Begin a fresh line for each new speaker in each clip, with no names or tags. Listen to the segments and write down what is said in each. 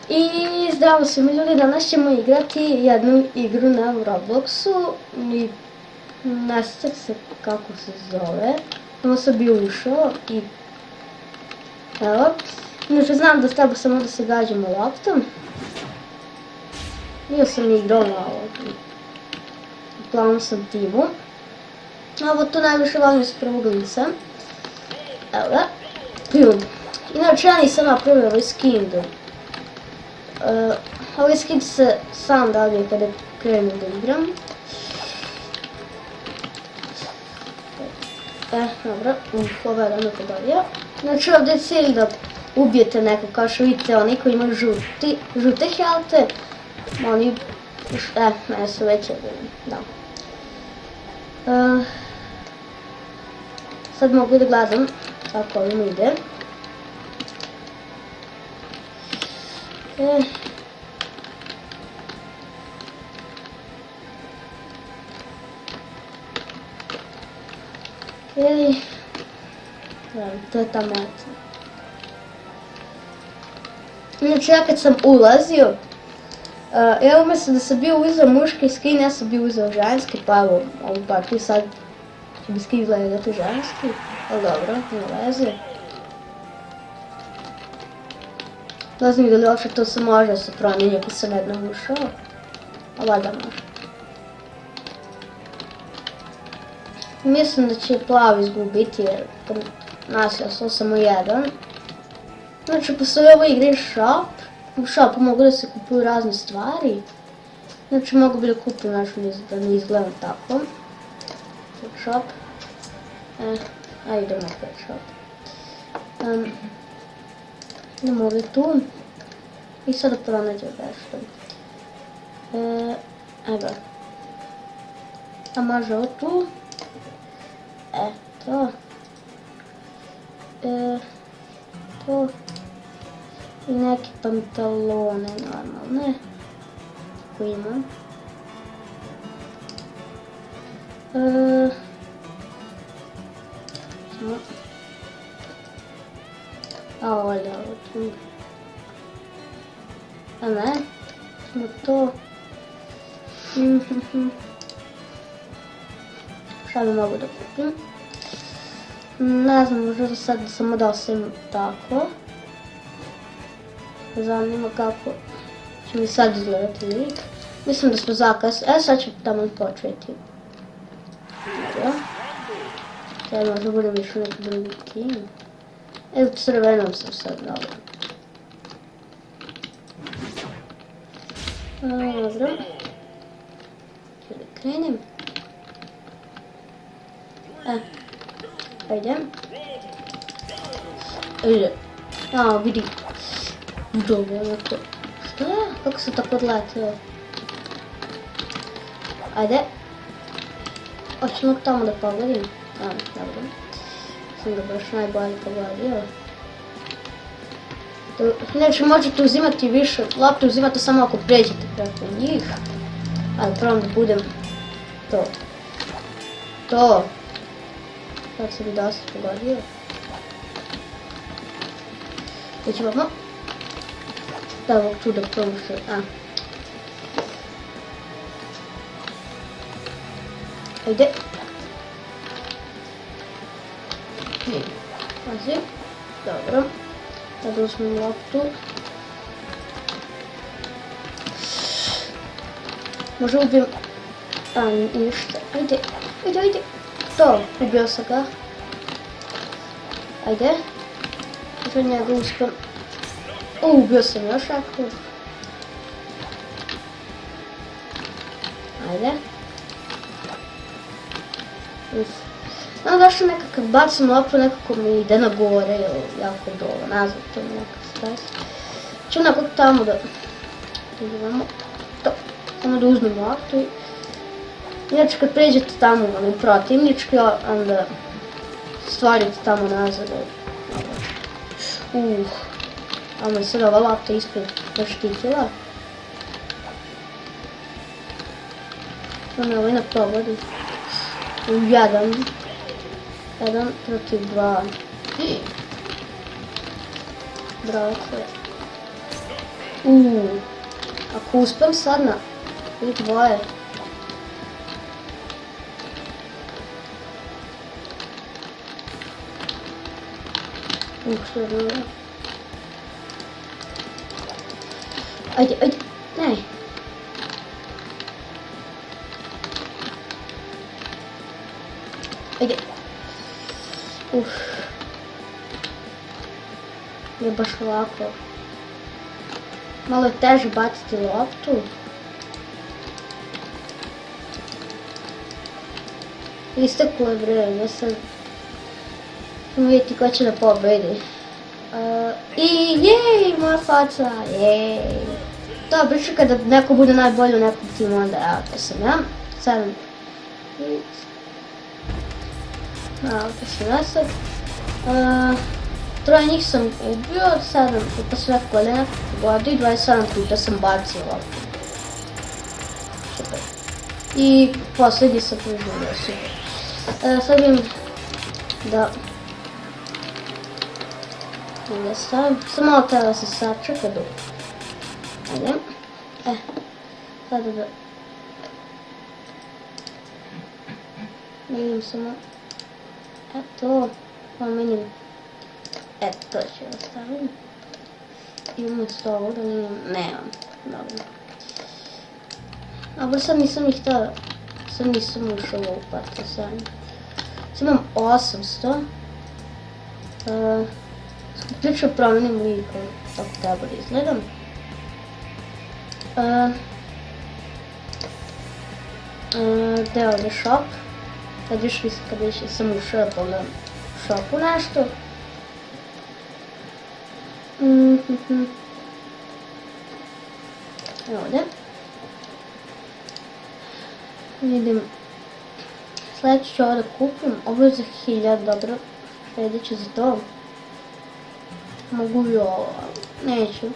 I zdravo svima ljudi, danas ćemo igrati jednu igru na Robloxu i ne sjećam se kako se zove, samo sam bio ušao i evo, inače znam da treba samo da se gađamo loptom. Bio sam igrao malo, uglavnom sam timu. Ovo to najviše volim s prvog lica. Evo ga, pljum. Inače ja nisam napravio ovaj skin do... ovaj skin se sam dobije kada krenem da igram. Dobro, ovo je ono podobio. Znači ovdje je cilj da ubijete neko, kao što vidite oni koji imaju žute helte. Oni, mene su već odbili, da. Sad mogu da gledam kako ovim ide. To je ta meta. Znači ja kad sam ulazio, evo umjesto da sam bio uzeo muški skin, ja sam bio uzeo ženski, pa evo, ovu partiju sad će bi skin izgledati ženski, ali dobro, ne veze. Ne znam da li uopšte to se može se promijeniti ako sam jednom ušao, a valjda može. Mislim da će plav izgubiti jer nas je samo jedan. Znači postoji ovo igre shop. U shopu mogu da se kupuju razne stvari. Znači mogu bi da kupim nešto da ne izgledam tako. Shop. Ajde idemo na pet shop. Idemo ovdje tu. I sada pronađem nešto. Evo. A može ovo tu. Eto. To. I neke pantalone normalne. Tako imam. A ovdje ovo tu. A ne. Samo to. Šta bi mogu da kupim? Ne znam, možda sad samo da ostavim tako. Zanima kako će mi sad izgledati lik. Mislim da smo zakasnili. Sad ću tamo početi. Sada možda budem išao neki drugi tim. Evo crvenom sam sad dobro. Dobro. Ću da krenem. Ajde. Ajde. Vidi. Dobro, onako. Šta? Kako se tako odletio? Ajde. Hoćemo tamo da pogodim. Dobro. Sam ga baš najbolje pogodio. Znači možete uzimati više lopte, uzimate samo ako pređete preko njih. Ali probam da budem to. To. Sad se bi dosta pogodio. Već imamo. Da, ovog tu da probam što... Ajde. Pazi. Dobro. Sad uzmem loptu. Možda ubijem... ništa. Ajde. Ajde. To, ubio sam ga. Ajde. Možda njega uspem. Ubio sam još ako. Ajde. Znam zašto nekakav bacim loptu, nekako mi ide na gore ili jako dolo, ne znam, to mi nekak stres. Ću nekako tamo da uzmemo to, samo da uzmemo loptu i... Inače kad pređete tamo u protivnički, onda stvarite tamo nazad. A me sad ova lopta ispred zaštitila. Ona ovaj ne pogodi. Jedan protiv dva. Bravo. Ako uspem sad na i dvoje. Što je bilo? Ajde, ne. Ajde. Je baš lako. Malo je teže baciti loptu. Isteklo je vreme, sad ćemo vidjeti ko će da pobedi. I jej, moja faca, jej. To priča kada neko bude najbolji u nekom timu, onda evo to sam ja. 7. Evo to sam ja sad. Troje njih sam ubio, 7 puta sve koljena pogodio i 27 puta sam bacio loptu. Super. I posljednji sam preživio, super. Sad vidim da sam malo treba da se sačeka dok. Ajde. Sada da vidim samo. Eto, pomenim. Eto, to ću ostavim. I umjesto ovoga nemam. Dobro. Ali sad nisam ih htjela. Sad nisam ušao u ovu partiju sami. Sad imam 800. Ključno promenim liku. Tako treba da izgledam. Gdje je ovdje shop? Kad još sam ušao da pogledam u shopu nešto. Ovdje. Vidim. Sljedeće ću ovo da kupim. Ovo je za 1000, dobro. Slijedit ću za to. Mogu i ovo, neću.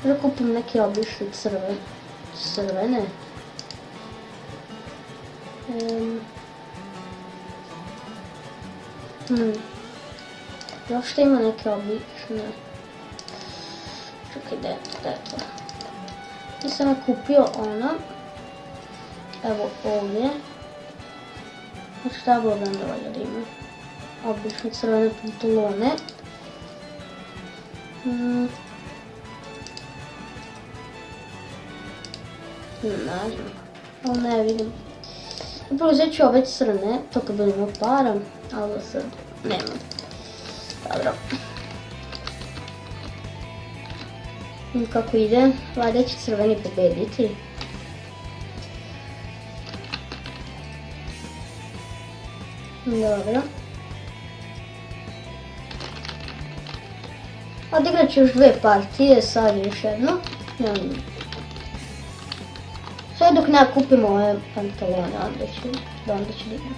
Da kupim neke obične crvene. Još što ima neke obične. Čekaj, gdje je to? I sam je kupio ono. Evo ovdje. Znači šta bilo da dovolja da ima? Obične crvene pantalone. Ne znam. Ali ne vidim. Upravo uzet ću ove crne, to kad budem imao para, ali sad nemam. Dobro. I kako ide, valjda će crveni pobediti. Dobro. Odigrat ću još 2 partije, sad još jedno. Sad dok ne kupimo ove pantalone, onda ću da igram.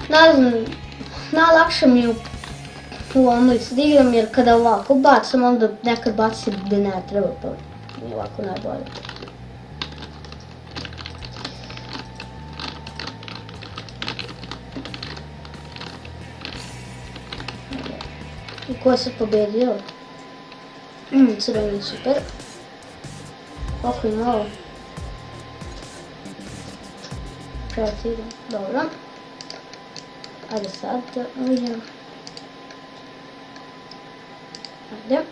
Ne znam, najlakše mi je u omlici da igram jer kada ovako bacam, onda nekad bacim gdje ne treba, pa mi je ovako najbolje. I ko je sad pobedio? Crveni, super. Koliko je malo? 4, dobro. Ajde sad da vidimo. Ajde.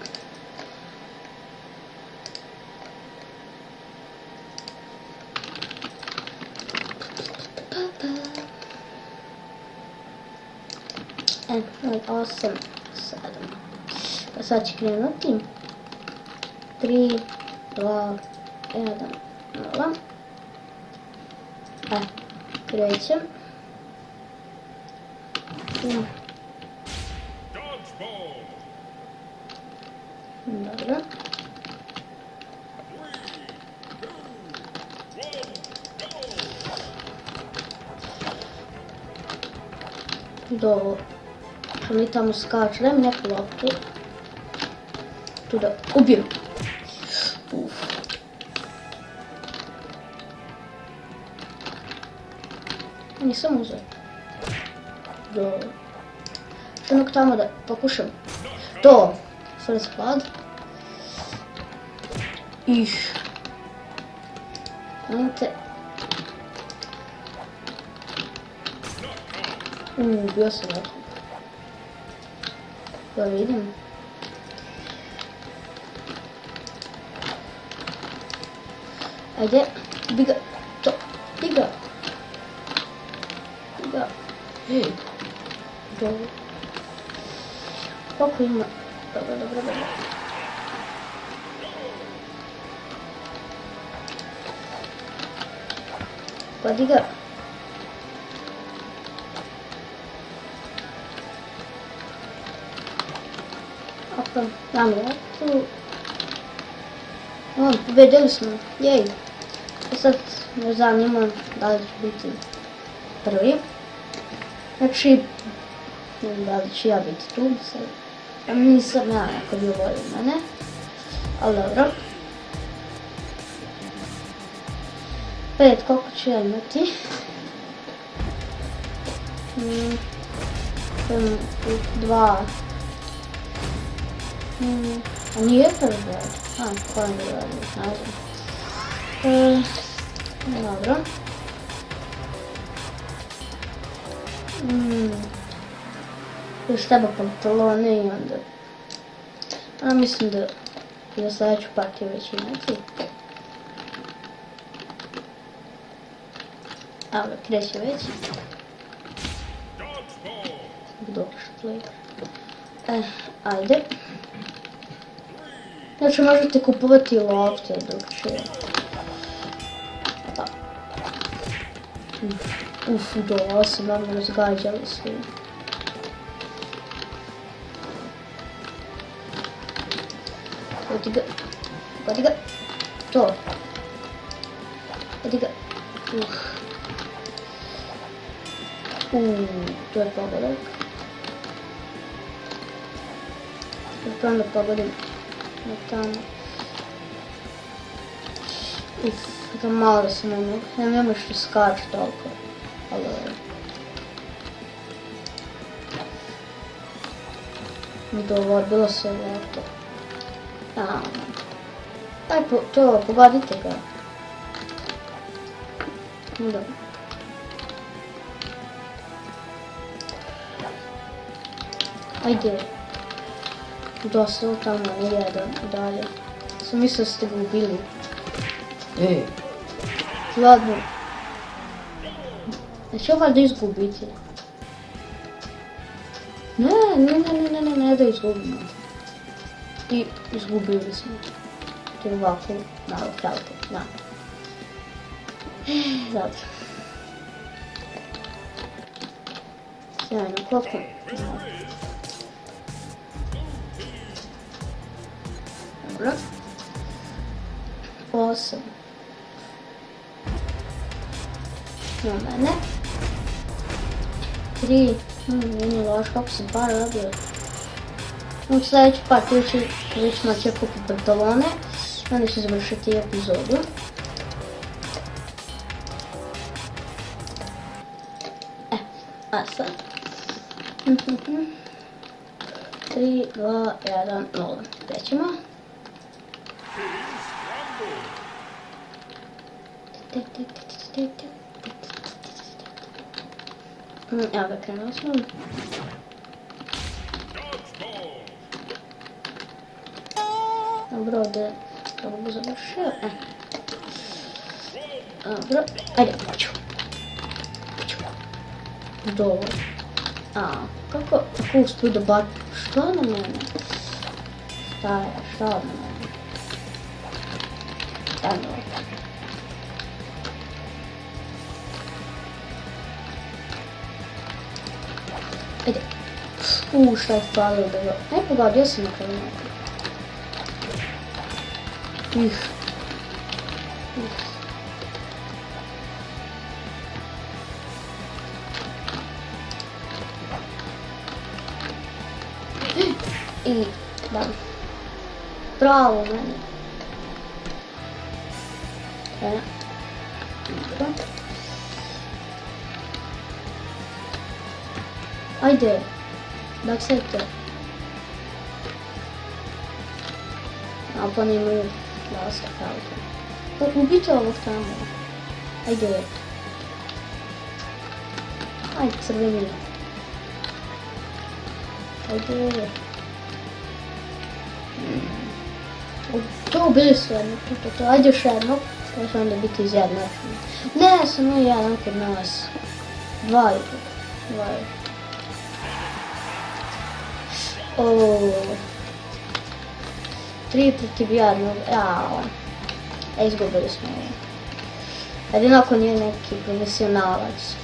Ovaj 8, 7. Pa sad će krenuti. 3, 2, 1, 0. Krećem. Dobro. Dobro. Što mi tamo skače, daj mi neku loptu. Tu da ubijem. Nisam uzeo. Dobro. Što nek tamo da pokušam. To. First blood. Ih. Vidite. Bio sam nekog. Da vidim. Ajde, biga, to, biga. Biga. Dobro. Koliko ima? Dobro. Pa diga. Opa, dam ja tu. Pobedili smo, jej. Sad me zanima da li ću biti prvi. Znači, ne znam da li ću ja biti tu. Nisam ja neko bi volio mene. Ali dobro. 5, koliko ću ja imati? 2. A nije prvi broj. Koji mi radi, ne znam. Dobro. Još treba pantalone i onda... mislim da za sljedeću partiju već imati. Evo ga, kreće već. Dobro što play. Ajde. Znači možete kupovati lopte dok će... Dobro sam vam razgađali svi. Godi ga. To. Godi ga. To je pogodak. Prvo da pogodim na tamo. Da malo da se nema što skače toliko. Ali dobro, bilo se leto. Aj, to, pogodite ga. Dobro. Ajde. Dosta tamo, ne jedan, dalje. Sam mislio da ste ga ubili. Ladno. Neće ovaj da izgubiti. Ne da izgubimo. I izgubili smo. To je ovako, malo kratko, da. Zato. Sjajno, koliko? Dobro. 8. Na mene. 3. Nije loš, kako sam par radio. U sljedeću partiju ću već moći kupiti pantalone. Onda ću završiti epizodu. A sad. 3, 2, 1, 0. Krećemo. Evo ga, krenuo smo. Dobro, ovdje kako bi završio. Dobro, ajde, hoću. Dobro. Kako uspiju da bat... Što na mene? Šta na mene? Ajde. Ajde. Šta je falio da ga... Ne, pogodio sam na kraju nekako. I da. Bravo meni. Dobro. Ajde. Backside. A pa nemaju laska auto. Ubite ovog tamo. Ajde. Ajde, crveni. Ajde. To ubili su jedno. Ajde još jedno. To će onda biti izjednačeno. Ne, samo jedan kod nas. Dvaju. Tri protiv jednog. Jao. Izgubili smo ovo. Jedino ako nije neki profesionalac.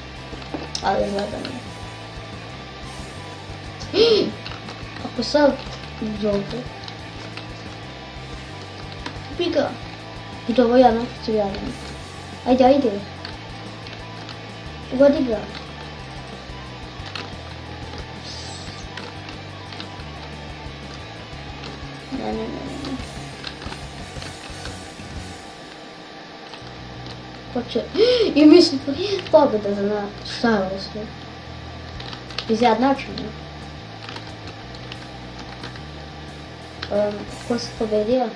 Ali gledam. Ako sad dobro. Kupi ga. I to ovo jedan protiv jedan. Ajde. Ugodi ga. Ne. Ko će? I mislim, pobjeda za nas. Šta je ovo sve? Izjednačeno. Ko se pobedio?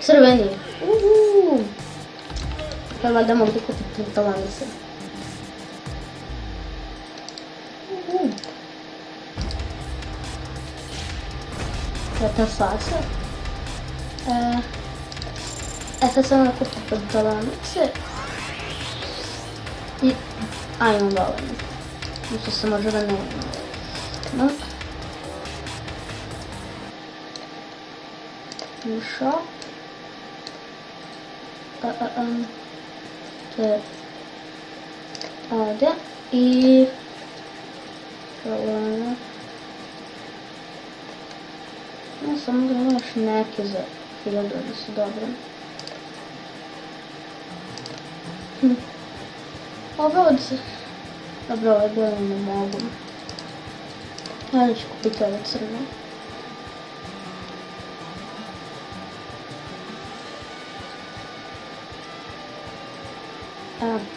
Crveni. Pa valjda mogu da kupiti talanice. Ta faca. Sad sam da kupiti talanice. I ajmo dovoljno. Mislim se može da ne imamo. Shop. Ovdje i samo da imaš neke za 1000 da su dobre. Ove ovdje se... Dobro, ove bile ne mogu. Ja ću kupiti ove crne.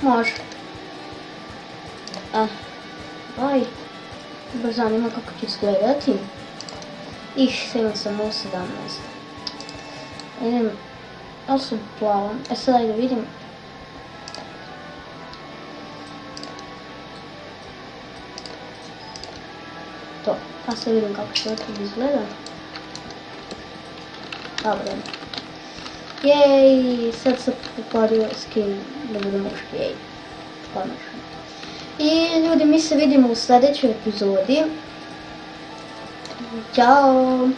Može. Aj. Baš zanima kako će izgledati. Imam samo 17. Idem. Ali sam plavan. Sad ajde vidim. To. Sad vidim kako će to izgleda. Dobro. Jej, sad sam pokvario skin da bude muški, jej, konačno. I ljudi, mi se vidimo u sljedećoj epizodi. Ćao!